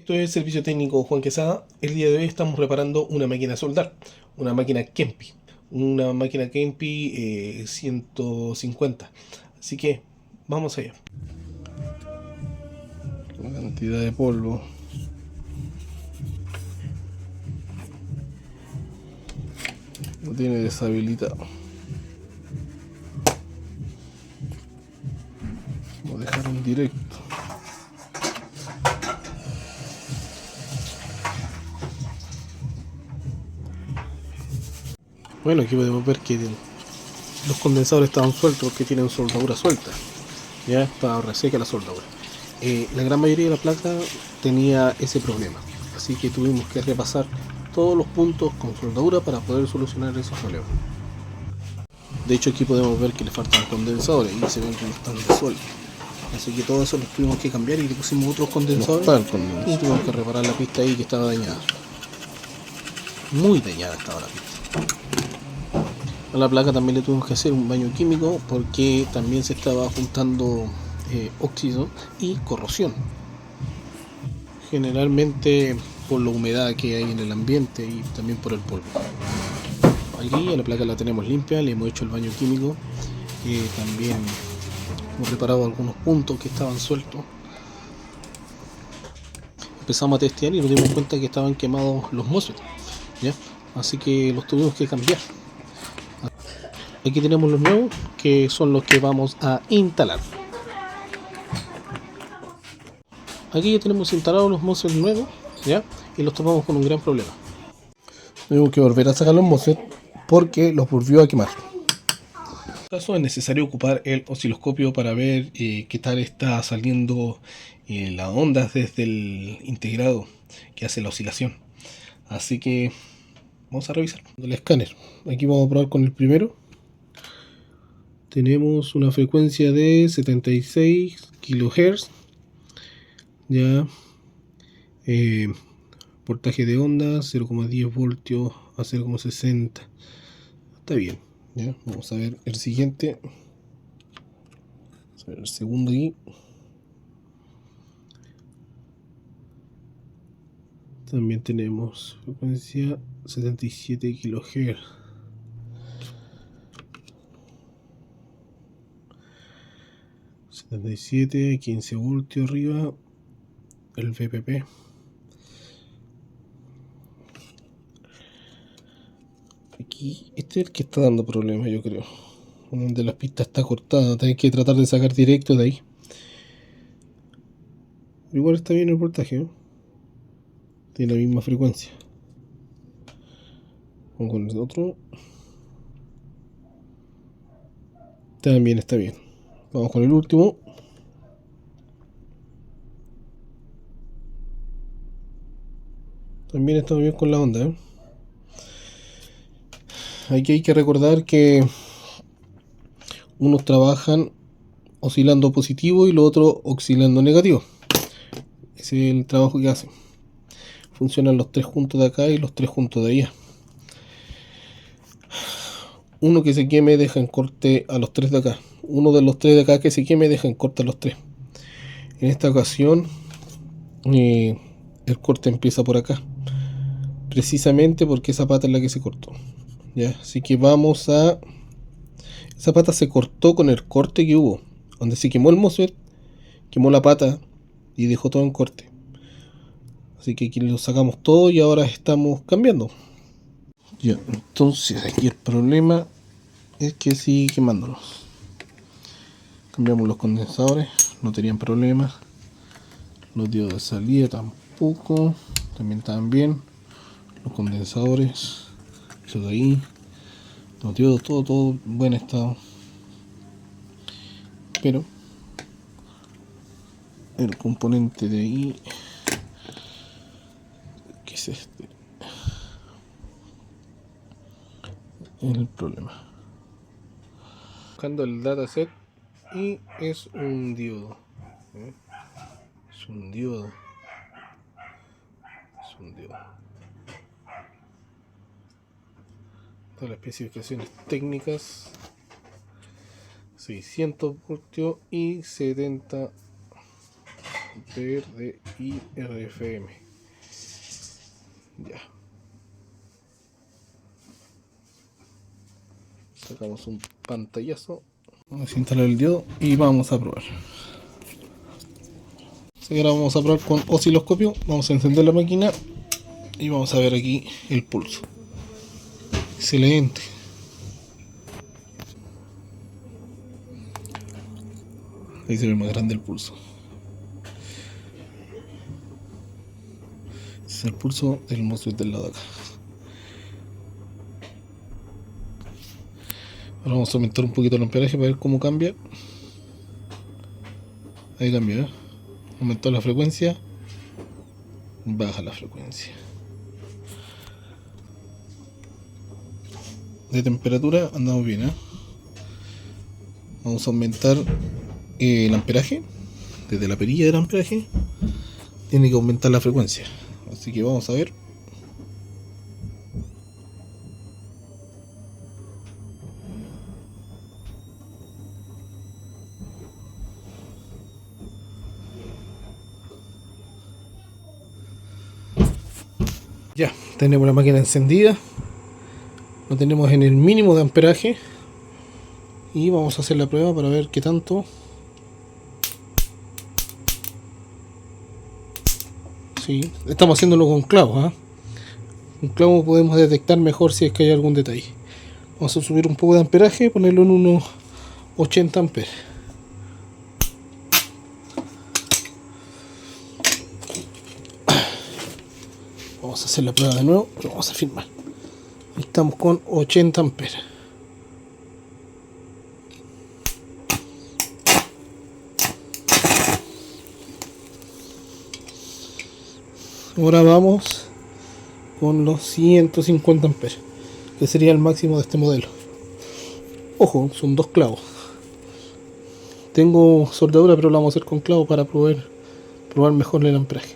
Esto es Servicio Técnico Juan Quesada. El día de hoy estamos reparando una máquina de soldar, una máquina Kempi, 150. Así que vamos allá. La cantidad de polvo. Lo tiene deshabilitado. Vamos a dejar en directo. Bueno, aquí podemos ver que los condensadores estaban sueltos porque tienen soldadura suelta. Ya estaba reseca la soldadura. La gran mayoría de la placa tenía ese problema. Así que tuvimos que repasar todos los puntos con soldadura para poder solucionar esos problemas. De hecho, aquí podemos ver que le faltan condensadores y se ven que están disueltos. Así que todo eso los tuvimos que cambiar y le pusimos otros condensadores y tuvimos que reparar la pista ahí que estaba dañada. Muy dañada estaba la pista. A la placa también le tuvimos que hacer un baño químico porque también se estaba juntando óxido y corrosión. Generalmente por la humedad que hay en el ambiente y también por el polvo. Aquí a la placa la tenemos limpia, le hemos hecho el baño químico. También hemos reparado algunos puntos que estaban sueltos. Empezamos a testear y nos dimos cuenta que estaban quemados los MOSFET, ¿ya? Así que los tuvimos que cambiar. Aquí tenemos los nuevos, que son los que vamos a instalar. Aquí ya tenemos instalados los MOSFET nuevos, ¿ya? Y los topamos con un gran problema. Tenemos que volver a sacar los MOSFET porque los volvió a quemar. En este caso es necesario ocupar el osciloscopio para ver qué tal está saliendo las ondas desde el integrado que hace la oscilación. Así que vamos a revisar el escáner. Aquí vamos a probar con el primero. Tenemos una frecuencia de 76 kHz. Ya. Voltaje de onda 0,10 voltios a 0,60. Está bien. ¿Ya? Vamos a ver el siguiente. Vamos a ver el segundo aquí. También tenemos frecuencia 77 kHz. ...77, 15 voltios arriba... ...el VPP... ...aquí... este es el que está dando problemas, yo creo... ...donde la pista está cortada... ...tenés que tratar de sacar directo de ahí... ...igual está bien el voltaje, ¿no? Tiene la misma frecuencia... ...vamos con el otro... ...también está bien... ...vamos con el último... También está bien con la onda, ¿eh? Aquí hay que recordar que unos trabajan oscilando positivo y los otros oscilando negativo. Ese es el trabajo que hacen. Funcionan los tres juntos de acá y los tres juntos de allá. Uno que se queme deja en corte a los tres de acá. Uno de los tres de acá que se queme deja en corte a los tres. En esta ocasión el corte empieza por acá. Precisamente porque esa pata es la que se cortó. ¿Ya? Así que vamos a... Esa pata se cortó con el corte que hubo. Donde se quemó el MOSFET, quemó la pata y dejó todo en corte. Así que aquí lo sacamos todo y ahora estamos cambiando. Ya, entonces aquí el problema es que sigue quemándolos. Cambiamos los condensadores, no tenían problemas. Los diodos de salida tampoco, también estaban bien. Los condensadores, eso de ahí. Los diodos, todo en buen estado. Pero el componente de ahí, ¿qué es este? Es el problema. Buscando el dataset y es un diodo. Es un diodo. Es un diodo. Todas las especificaciones técnicas: 600 voltios y 70 amper de IRFM. Ya. Sacamos un pantallazo. Vamos a instalar el diodo y vamos a probar. Así que ahora vamos a probar con osciloscopio. Vamos a encender la máquina y vamos a ver aquí el pulso. Excelente. Ahí se ve más grande el pulso. Ese es el pulso del MOSFET del lado de acá. Ahora vamos a aumentar un poquito el amperaje para ver cómo cambia. Ahí cambia, ¿eh? Aumentó la frecuencia, baja la frecuencia. De temperatura andamos bien, ¿eh? Vamos a aumentar el amperaje. Desde la perilla del amperaje tiene que aumentar la frecuencia. Así que vamos a ver. Ya, tenemos la máquina encendida. Lo tenemos en el mínimo de amperaje. Y vamos a hacer la prueba para ver qué tanto. Sí, estamos haciéndolo con clavos, ¿eh? Con clavos podemos detectar mejor si es que hay algún detalle. Vamos a subir un poco de amperaje, ponerlo en unos 80 amperes. Vamos a hacer la prueba de nuevo, pero vamos a filmar. Estamos con 80 amperes. Ahora vamos con los 150 amperes, que sería el máximo de este modelo. Ojo, son dos clavos. Tengo soldadura, pero lo vamos a hacer con clavos para probar mejor el amperaje.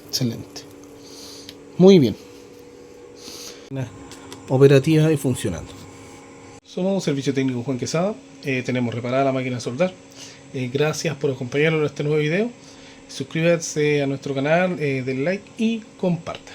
Excelente. Muy bien. Operativa y funcionando. Somos Servicio Técnico Juan Quesada. Tenemos reparada la máquina de soldar. Gracias por acompañarnos en este nuevo video. Suscríbase a nuestro canal, den like y comparta.